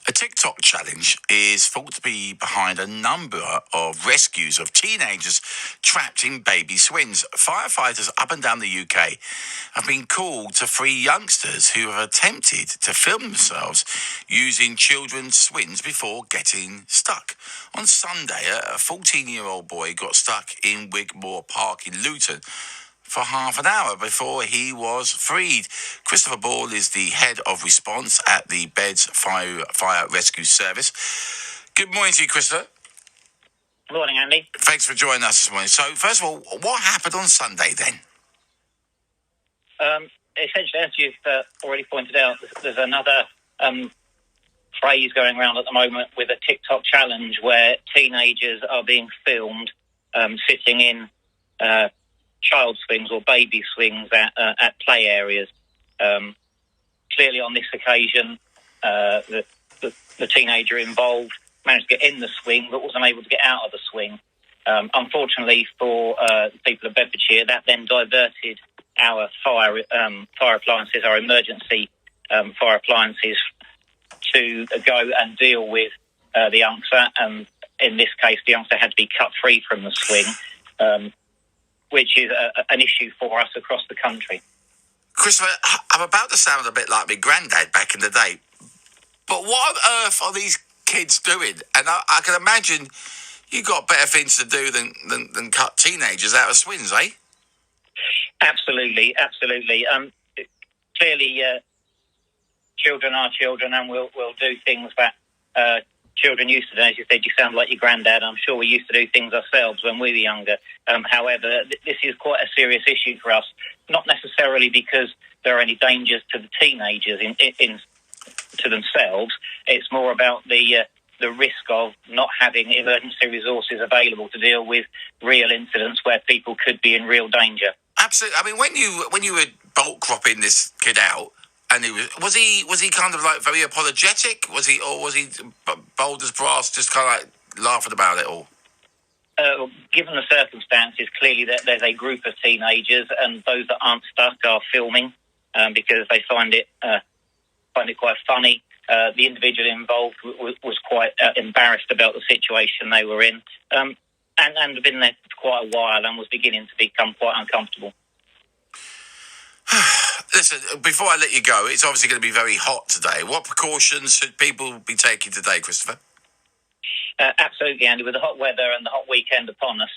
A TikTok challenge is thought to be behind a number of rescues of teenagers trapped in baby swings. Firefighters up and down the UK have been called to free youngsters who have attempted to film themselves using children's swings before getting stuck. On Sunday, a 14-year-old boy got stuck in Wigmore Park in Luton for half an hour before he was freed. Christopher Ball is the head of response at the Beds Fire Rescue Service. Good morning to you, Christopher. Good morning, Andy. Thanks for joining us this morning. So, first of all, what happened on Sunday then? Essentially, as you've already pointed out, there's another phrase going around at the moment with a TikTok challenge where teenagers are being filmed sitting in child swings or baby swings at play areas. Clearly, on this occasion, the teenager involved managed to get in the swing but wasn't able to get out of the swing. Unfortunately for the people of Bedfordshire, that then diverted our fire appliances, our emergency fire appliances, to go and deal with the youngster. And in this case, the youngster had to be cut free from the swing, which is an issue for us across the country. Christopher, I'm about to sound a bit like my granddad back in the day, but what on earth are these kids doing? And I can imagine you've got better things to do than cut teenagers out of swings, eh? Absolutely. Clearly, children are children, and we'll do things that children used to do. As you said, you sound like your granddad. I'm sure we used to do things ourselves when we were younger. However, this is quite a serious issue for us, not necessarily because there are any dangers to the teenagers to themselves. It's more about the risk of not having emergency resources available to deal with real incidents where people could be in real danger. Absolutely. I mean, when you were bolt cropping this kid out, and was he kind of like very apologetic? Was he bold as brass, just kind of like laughing about it all? Given the circumstances, clearly there's a group of teenagers, and those that aren't stuck are filming because they find it quite funny. The individual involved was quite embarrassed about the situation they were in, and had been there for quite a while and was beginning to become quite uncomfortable. Listen, before I let you go, it's obviously going to be very hot today. What precautions should people be taking today, Christopher? Absolutely, Andy. With the hot weather and the hot weekend upon us,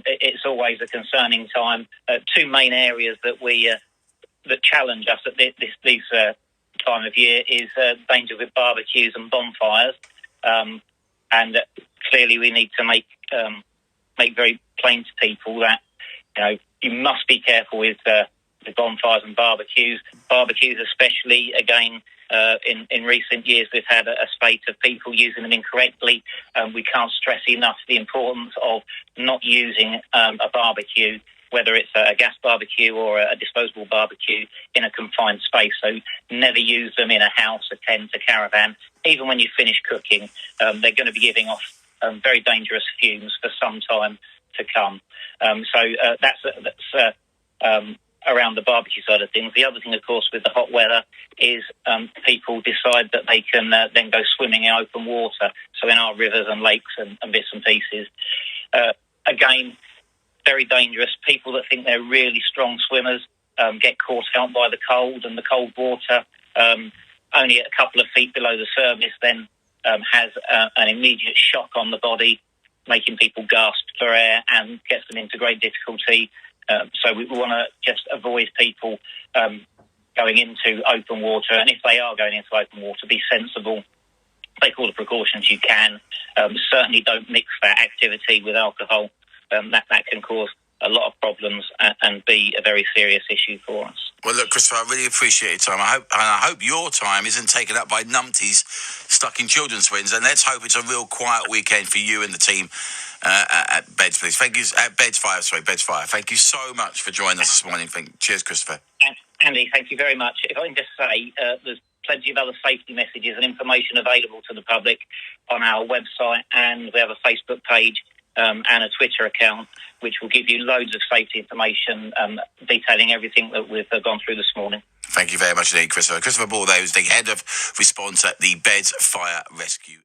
it's always a concerning time. Two main areas that challenge us at this time of year is danger with barbecues and bonfires, and clearly we need to make very plain to people that you must be careful with the bonfires and barbecues. Barbecues especially, again, in recent years we've had a spate of people using them incorrectly. We can't stress enough the importance of not using a barbecue, whether it's a gas barbecue or a disposable barbecue, in a confined space. So never use them in a house, a tent, a caravan. Even when you finish cooking, they're going to be giving off very dangerous fumes for some time to come. So that's around the barbecue side of things. The other thing, of course, with the hot weather is people decide that they can then go swimming in open water, so in our rivers and lakes and bits and pieces. Again, very dangerous. People that think they're really strong swimmers get caught out by the cold, and the cold water, only a couple of feet below the surface, then has an immediate shock on the body, making people gasp for air and gets them into great difficulty. So we want to just avoid people going into open water, and if they are going into open water, be sensible. Take all the precautions you can. Certainly don't mix that activity with alcohol. That can cause a lot of problems and be a very serious issue for us. Well, look, Christopher, I really appreciate your time. I hope your time isn't taken up by numpties stuck in children's swings, and let's hope it's a real quiet weekend for you and the team at Beds, please. Thank you, at Bedfire. Thank you so much for joining us this morning. Cheers, Christopher. Andy, thank you very much. If I can just say, there's plenty of other safety messages and information available to the public on our website, and we have a Facebook page and a Twitter account, which will give you loads of safety information detailing everything that we've gone through this morning. Thank you very much indeed, Christopher. Christopher Ball, who's the head of response at the Beds Fire Rescue.